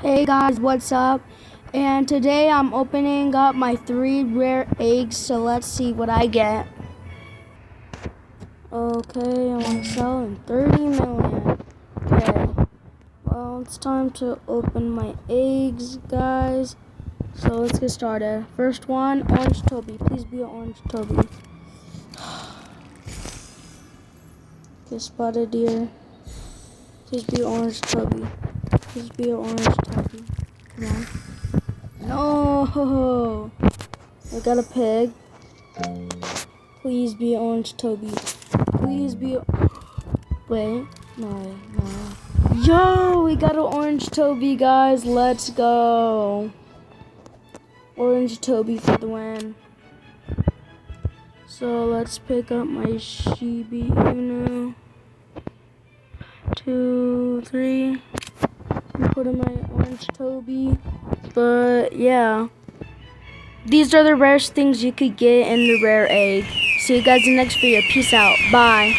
Hey guys, what's up? And today I'm opening up my 3 rare eggs, so let's see what I get. Okay, I want to sell in 30 million. Okay, well, it's time to open my eggs, guys. So let's get started. First one, Orange Toby. Please be an Orange Toby. Okay, Spotted Deer. Please be an Orange Toby. Please be an Orange Toby. Come on. No! I got a pig. Please be Orange Toby. Please be. Wait. No. Yo! We got an Orange Toby, guys. Let's go. Orange Toby for the win. So let's pick up my Shiba Inu. 2, 3. Put in my Orange Toby. But yeah. These are the rarest things you could get in the rare egg. See you guys in the next video. Peace out. Bye.